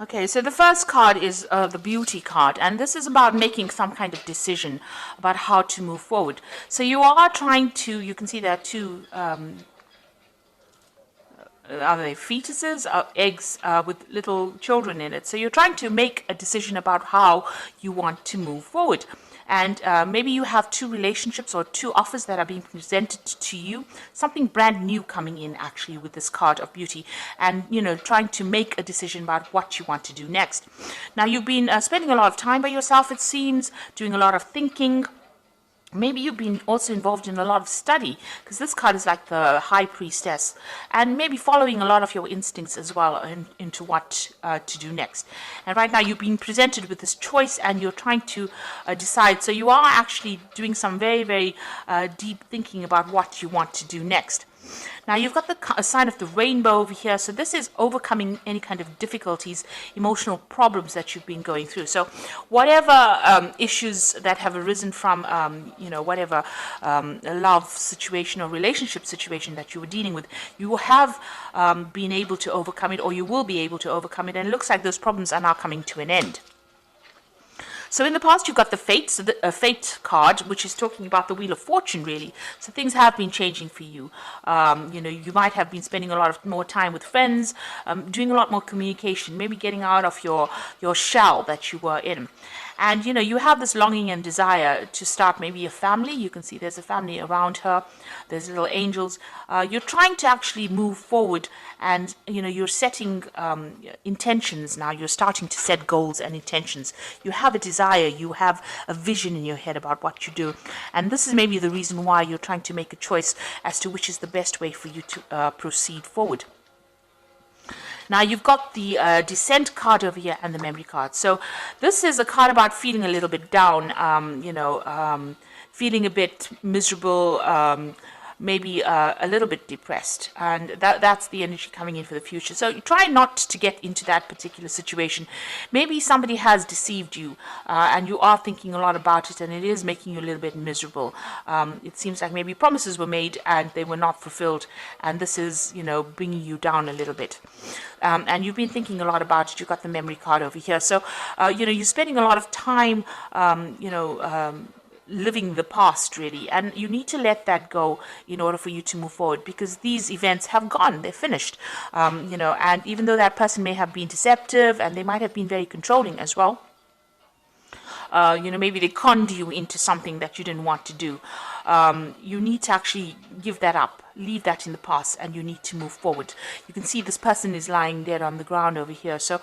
Okay, so the first card is the beauty card, and this is about making some kind of decision about how to move forward. So you are trying to, you can see there are two, are they fetuses, eggs with little children in it. So you're trying to make a decision about how you want to move forward. And maybe you have two relationships or two offers that are being presented to you, something brand new coming in actually with this card of beauty, and trying to make a decision about what you want to do next. Now you've been spending a lot of time by yourself, it seems, doing a lot of thinking. Maybe you've been also involved in a lot of study, because this card is like the high priestess, and maybe following a lot of your instincts as well into what to do next. And right now you've been presented with this choice and you're trying to decide. So you are actually doing some very, very deep thinking about what you want to do next. Now you've got the sign of the rainbow over here. So this is overcoming any kind of difficulties, emotional problems that you've been going through. So whatever issues that have arisen from, whatever love situation or relationship situation that you were dealing with, you have been able to overcome it, or you will be able to overcome it. And it looks like those problems are now coming to an end. So in the past, you've got the Fate, so the Fate card, which is talking about the Wheel of Fortune, really. So things have been changing for you. You might have been spending a lot of more time with friends, doing a lot more communication, maybe getting out of your shell that you were in. And, you have this longing and desire to start maybe a family. You can see there's a family around her. There's little angels. You're trying to actually move forward, and, you're setting intentions now. You're starting to set goals and intentions. You have a desire. You have a vision in your head about what you do. And this is maybe the reason why you're trying to make a choice as to which is the best way for you to proceed forward. Now you've got the Descent card over here and the Memory card. So this is a card about feeling a little bit down, feeling a bit miserable, maybe a little bit depressed, and that's the energy coming in for the future. So you try not to get into that particular situation. Maybe somebody has deceived you, and you are thinking a lot about it, and it is making you a little bit miserable. It seems like maybe promises were made and they were not fulfilled, and this is bringing you down a little bit. And you've been thinking a lot about it. You've got the Memory card over here. So you're spending a lot of time living the past, really, and you need to let that go in order for you to move forward, because these events have gone, they're finished, and even though that person may have been deceptive and they might have been very controlling as well, maybe they conned you into something that you didn't want to do. You need to actually give that up, leave that in the past, and you need to move forward. You can see this person is lying dead on the ground over here. So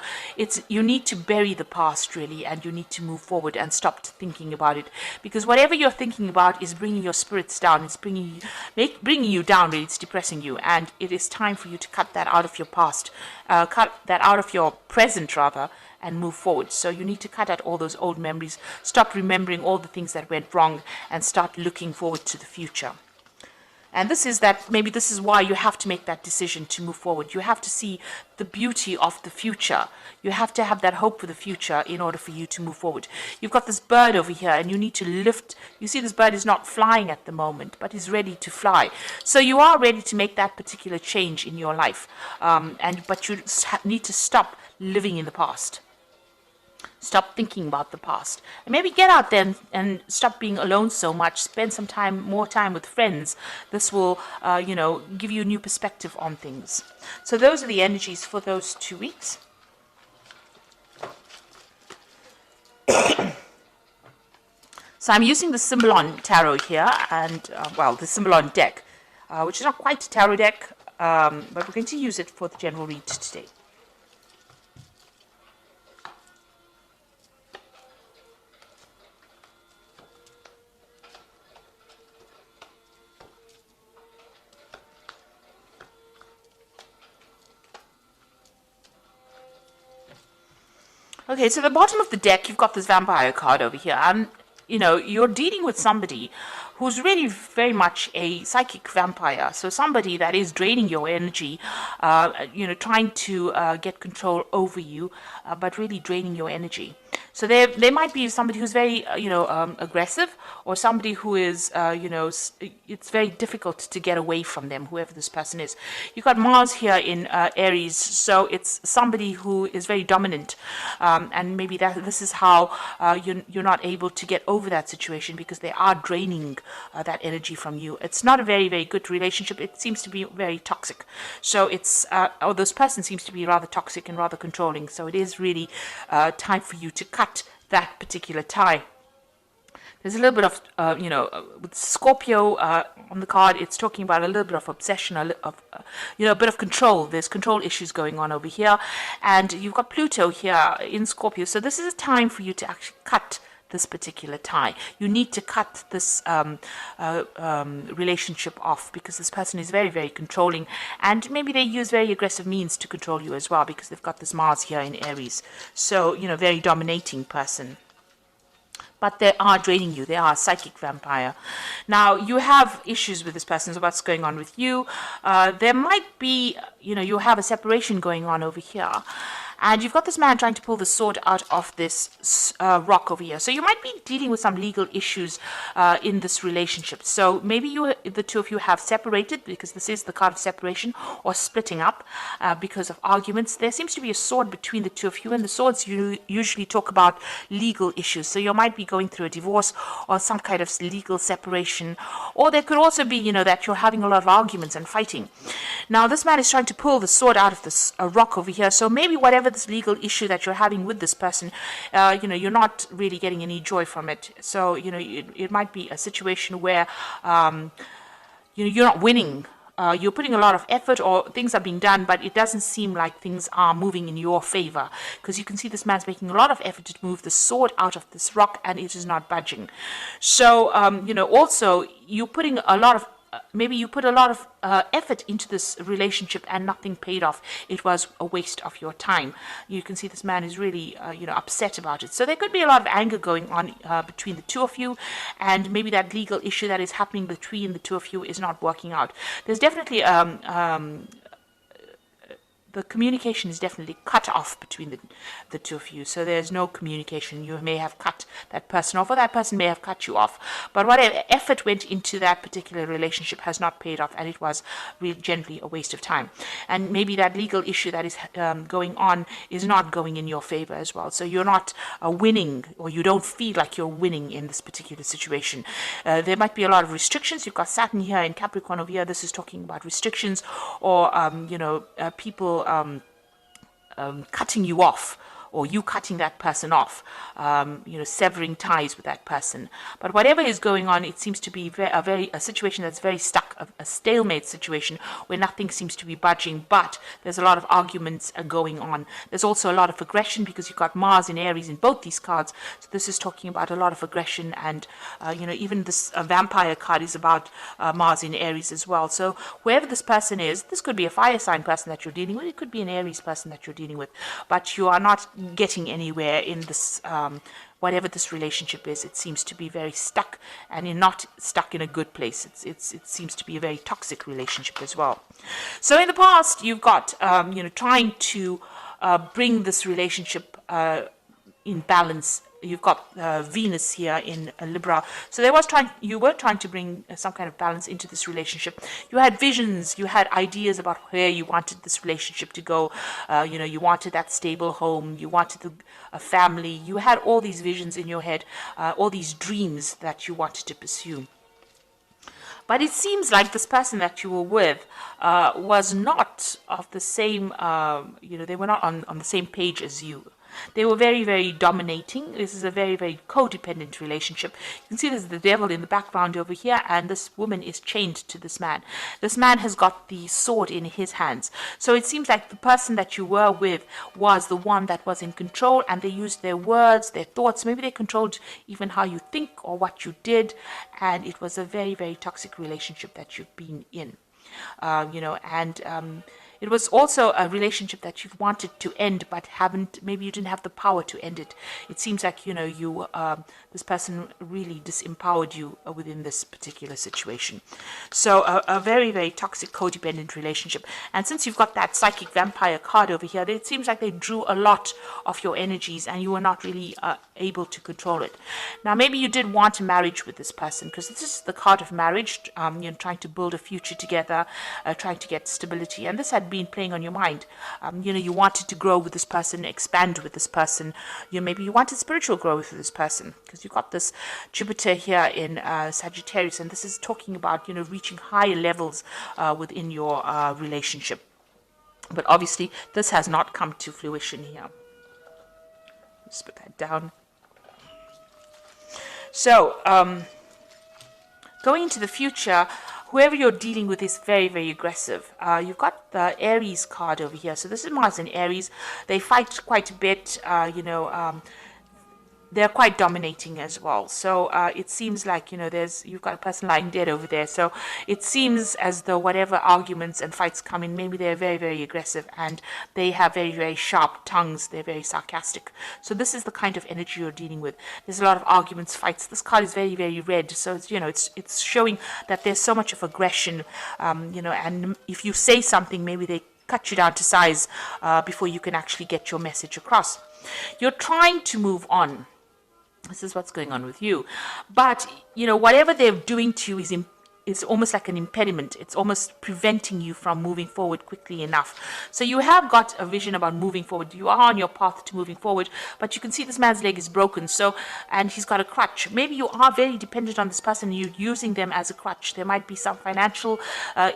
you need to bury the past, really, and you need to move forward and stop thinking about it, because whatever you're thinking about is bringing your spirits down. It's bringing you down, really. It's depressing you, and it is time for you to cut that out of your past, cut that out of your present, rather, and move forward. So you need to cut out all those old memories, stop remembering all the things that went wrong, and start looking forward to the future. And maybe this is why you have to make that decision to move forward. You have to see the beauty of the future. You have to have that hope for the future in order for you to move forward. You've got this bird over here, and you need to lift. You see this bird is not flying at the moment, but is ready to fly. So you are ready to make that particular change in your life. But you need to stop living in the past. Stop thinking about the past, and maybe get out there and stop being alone so much. Spend some more time with friends. This will, give you a new perspective on things. So those are the energies for those 2 weeks. So I'm using the Symbolon Tarot here, and the Symbolon deck, which is not quite a tarot deck, but we're going to use it for the general read today. Okay, so the bottom of the deck, you've got this Vampire card over here, and you're dealing with somebody who's really very much a psychic vampire. So somebody that is draining your energy, trying to get control over you, but really draining your energy. So there might be somebody who's very, aggressive, or somebody who is, it's very difficult to get away from them, whoever this person is. You've got Mars here in Aries, so it's somebody who is very dominant, and maybe this is how you're not able to get over that situation, because they are draining that energy from you. It's not a very, very good relationship. It seems to be very toxic. So or this person seems to be rather toxic and rather controlling. So it is really time for you to cut that particular tie. There's a little bit of, with Scorpio on the card, it's talking about a little bit of obsession, a bit of control. There's control issues going on over here. And you've got Pluto here in Scorpio. So this is a time for you to actually cut this particular tie. You need to cut this relationship off, because this person is very, very controlling, and maybe they use very aggressive means to control you as well, because they've got this Mars here in Aries. So, very dominating person. But they are draining you. They are a psychic vampire. Now, you have issues with this person, so what's going on with you? There might be, you have a separation going on over here. And you've got this man trying to pull the sword out of this rock over here. So you might be dealing with some legal issues in this relationship. So maybe the two of you have separated, because this is the card of separation, or splitting up because of arguments. There seems to be a sword between the two of you, and the swords usually talk about legal issues. So you might be going through a divorce or some kind of legal separation. Or there could also be, that you're having a lot of arguments and fighting. Now, this man is trying to pull the sword out of this rock over here. So maybe whatever this legal issue that you're having with this person, you're not really getting any joy from it. So, it might be a situation where, you're not winning. You're putting a lot of effort, or things are being done, but it doesn't seem like things are moving in your favor, because you can see this man's making a lot of effort to move the sword out of this rock, and it is not budging. So, also you're putting a lot of maybe you put a lot of effort into this relationship and nothing paid off. It was a waste of your time. You can see this man is really, upset about it. So there could be a lot of anger going on between the two of you, and maybe that legal issue that is happening between the two of you is not working out. There's definitely the communication is definitely cut off between the two of you. So there's no communication. You may have cut that person off, or that person may have cut you off. But whatever effort went into that particular relationship has not paid off, and it was really generally a waste of time. And maybe that legal issue that is going on is not going in your favor as well. So you're not winning, or you don't feel like you're winning in this particular situation. There might be a lot of restrictions. You've got Saturn here in Capricorn over here. This is talking about restrictions, or people cutting you off, or you cutting that person off, severing ties with that person. But whatever is going on, it seems to be a situation that's very stuck, a stalemate situation where nothing seems to be budging, but there's a lot of arguments going on. There's also a lot of aggression, because you've got Mars in Aries in both these cards. So this is talking about a lot of aggression, and, even this vampire card is about Mars in Aries as well. So whoever this person is, this could be a fire sign person that you're dealing with. It could be an Aries person that you're dealing with, but you are not getting anywhere in this, whatever this relationship is. It seems to be very stuck, and you're not stuck in a good place. It seems to be a very toxic relationship as well. So in the past, you've got, trying to bring this relationship in balance. You've got Venus here in Libra. So you were trying to bring some kind of balance into this relationship. You had visions, you had ideas about where you wanted this relationship to go. You wanted that stable home, you wanted a family. You had all these visions in your head, all these dreams that you wanted to pursue. But it seems like this person that you were with was not of the same, they were not on the same page as you. They were very, very dominating. This is a very, very codependent relationship. You can see there's the devil in the background over here, and this woman is chained to this man. This man has got the sword in his hands. So it seems like the person that you were with was the one that was in control, and they used their words, their thoughts. Maybe they controlled even how you think or what you did, and it was a very, very toxic relationship that you've been in. It was also a relationship that you've wanted to end, but haven't. Maybe you didn't have the power to end it. It seems like this person really disempowered you within this particular situation. So a very, very toxic, codependent relationship. And since you've got that psychic vampire card over here, it seems like they drew a lot of your energies, and you were not really able to control it. Now, maybe you did want a marriage with this person, because this is the card of marriage. Trying to build a future together, trying to get stability, and this had been playing on your mind. You wanted to grow with this person, expand with this person. Maybe you wanted spiritual growth with this person, because you've got this Jupiter here in Sagittarius, and this is talking about reaching higher levels within your relationship. But obviously, this has not come to fruition here. Let's put that down. So, going into the future, whoever you're dealing with is very, very aggressive. You've got the Aries card over here. So this is Mars and Aries. They fight quite a bit, they're quite dominating as well. So it seems like, you've got a person lying dead over there. So it seems as though whatever arguments and fights come in, maybe they're very, very aggressive, and they have very, very sharp tongues. They're very sarcastic. So this is the kind of energy you're dealing with. There's a lot of arguments, fights. This card is very, very red. So it's showing that there's so much of aggression, and if you say something, maybe they cut you down to size before you can actually get your message across. You're trying to move on. This is what's going on with you. But, whatever they're doing to you is almost like an impediment. It's almost preventing you from moving forward quickly enough. So you have got a vision about moving forward. You are on your path to moving forward, but you can see this man's leg is broken. And he's got a crutch. Maybe you are very dependent on this person. You're using them as a crutch. There might be some financial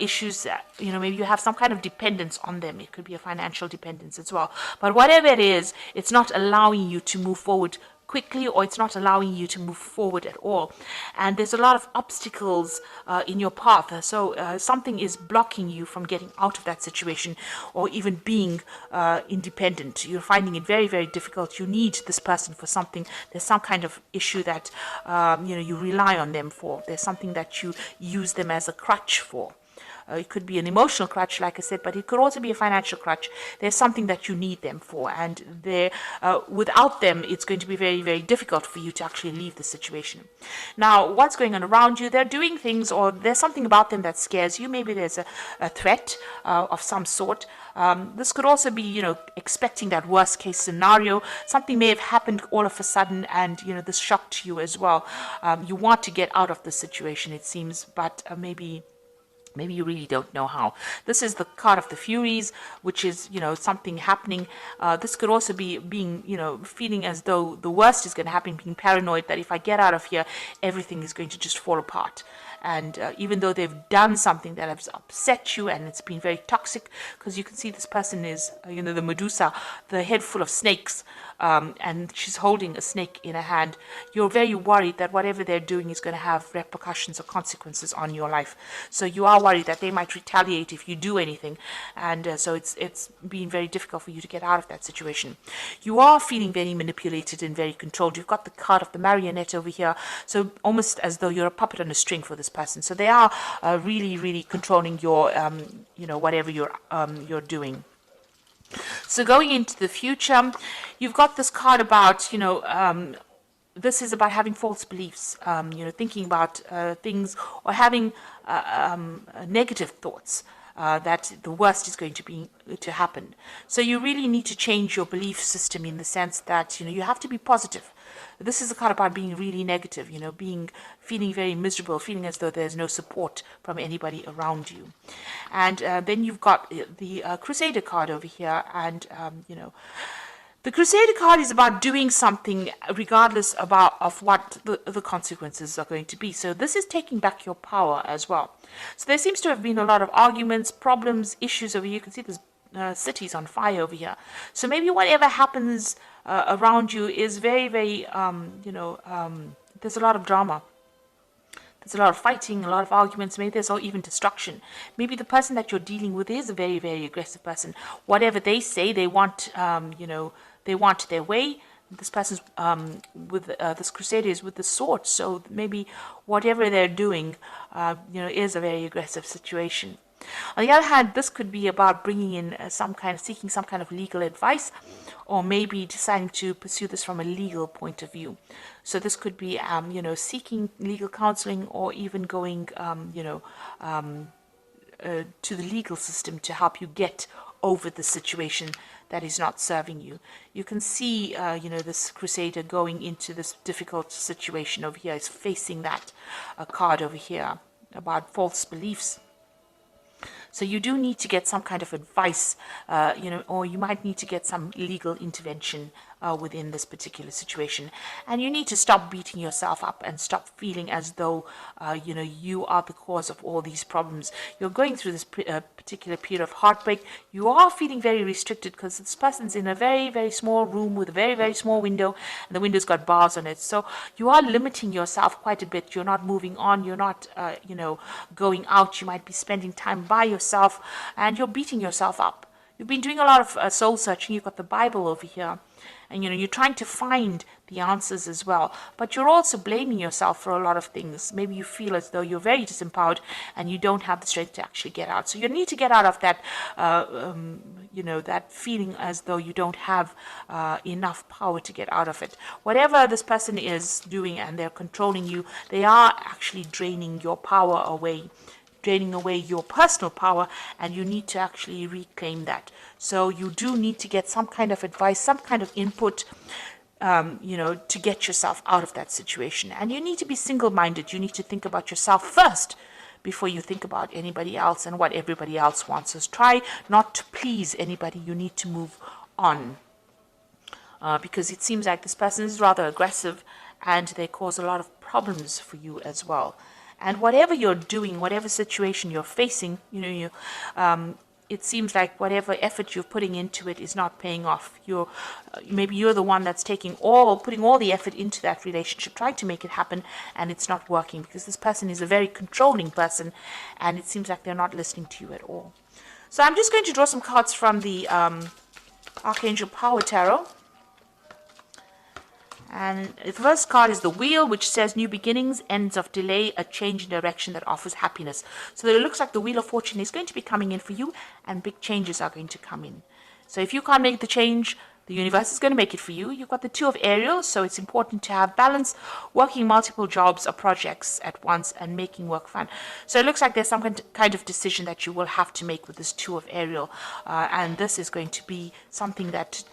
issues. Maybe you have some kind of dependence on them. It could be a financial dependence as well. But whatever it is, it's not allowing you to move forward quickly, or it's not allowing you to move forward at all. And there's a lot of obstacles in your path. So something is blocking you from getting out of that situation, or even being independent. You're finding it very, very difficult. You need this person for something. There's some kind of issue that you rely on them for. There's something that you use them as a crutch for. It could be an emotional crutch, like I said, but it could also be a financial crutch. There's something that you need them for, and without them, it's going to be very, very difficult for you to actually leave the situation. Now, what's going on around you? They're doing things, or there's something about them that scares you. Maybe there's a threat of some sort. This could also be, expecting that worst case scenario. Something may have happened all of a sudden, and, this shocked you as well. You want to get out of the situation, it seems, but maybe you really don't know how. This is the card of the Furies, which is, something happening. This could also be being, feeling as though the worst is going to happen, being paranoid that if I get out of here, everything is going to just fall apart. And even though they've done something that has upset you, and it's been very toxic, because you can see this person is, the Medusa, the head full of snakes, and she's holding a snake in her hand. You're very worried that whatever they're doing is going to have repercussions or consequences on your life. So you are worried that they might retaliate if you do anything, and so it's been very difficult for you to get out of that situation. You are feeling very manipulated and very controlled. You've got the card of the marionette over here, so almost as though you're a puppet on a string for this person. So they are really, really controlling your, whatever you're doing. So going into the future, you've got this card about, this is about having false beliefs, thinking about things, or having negative thoughts. That the worst is going to happen. So you really need to change your belief system, in the sense that you have to be positive. This is a card about being really negative, feeling very miserable, feeling as though there's no support from anybody around you. And then you've got the Crusader card over here, and the Crusader card is about doing something regardless of what the consequences are going to be. So this is taking back your power as well. So there seems to have been a lot of arguments, problems, issues over here. You can see there's cities on fire over here. So maybe whatever happens around you is very, very, there's a lot of drama. There's a lot of fighting, a lot of arguments. Maybe there's even destruction. Maybe the person that you're dealing with is a very, very aggressive person. Whatever they say, they want, they want their way. This person's with this Crusader is with the sword. So maybe whatever they're doing, is a very aggressive situation. On the other hand, this could be about bringing in seeking some kind of legal advice, or maybe deciding to pursue this from a legal point of view. So this could be, seeking legal counseling, or even going, to the legal system to help you get over the situation that is not serving you. You can see, this crusader going into this difficult situation over here. Is facing that card over here about false beliefs. So you do need to get some kind of advice, or you might need to get some legal intervention within this particular situation. And you need to stop beating yourself up and stop feeling as though, you are the cause of all these problems. You're going through this particular period of heartbreak. You are feeling very restricted because this person's in a very, very small room with a very, very small window, and the window's got bars on it. So you are limiting yourself quite a bit. You're not moving on. You're not, going out. You might be spending time by yourself, and you're beating yourself up. You've been doing a lot of soul searching. You've got the Bible over here, and you're trying to find the answers as well, but you're also blaming yourself for a lot of things. Maybe you feel as though you're very disempowered and you don't have the strength to actually get out. So you need to get out of that that feeling as though you don't have enough power to get out of it. Whatever this person is doing and they're controlling you, they are actually draining your power away, draining away your personal power, and you need to actually reclaim that. So you do need to get some kind of advice, some kind of input, to get yourself out of that situation. And you need to be single-minded. You need to think about yourself first before you think about anybody else and what everybody else wants. So try not to please anybody. You need to move on. Because it seems like this person is rather aggressive, and they cause a lot of problems for you as well. And whatever you're doing, whatever situation you're facing, it seems like whatever effort you're putting into it is not paying off. Maybe you're the one that's putting all the effort into that relationship, trying to make it happen, and it's not working because this person is a very controlling person, and it seems like they're not listening to you at all. So I'm just going to draw some cards from the Archangel Power Tarot. And the first card is the Wheel, which says new beginnings, ends of delay, a change in direction that offers happiness. So it looks like the Wheel of Fortune is going to be coming in for you, and big changes are going to come in. So if you can't make the change, the universe is going to make it for you. You've got the Two of Ariel, so it's important to have balance, working multiple jobs or projects at once and making work fun. So it looks like there's some kind of decision that you will have to make with this Two of Ariel, and this is going to be something that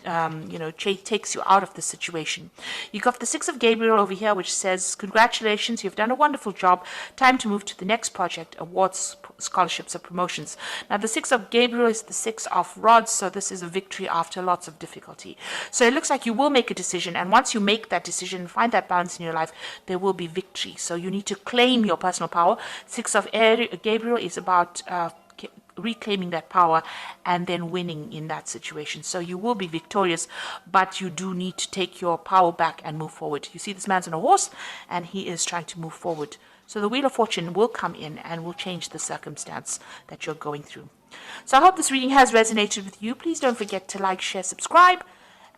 takes you out of the situation. You've got the Six of Gabriel over here, which says, congratulations, you've done a wonderful job. Time to move to the next project, awards, scholarships, or promotions. Now the Six of Gabriel is the Six of Rods, so this is a victory after lots of difficulty. So it looks like you will make a decision, and once you make that decision, find that balance in your life, there will be victory. So you need to claim your personal power. Six of Gabriel is about reclaiming that power and then winning in that situation. So you will be victorious, but you do need to take your power back and move forward. You see this man's on a horse, and he is trying to move forward. So the Wheel of Fortune will come in and will change the circumstance that you're going through. So I hope this reading has resonated with you. Please don't forget to like, share, subscribe,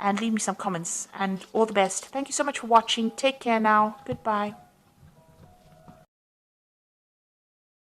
and leave me some comments. And all the best. Thank you so much for watching. Take care now. Goodbye.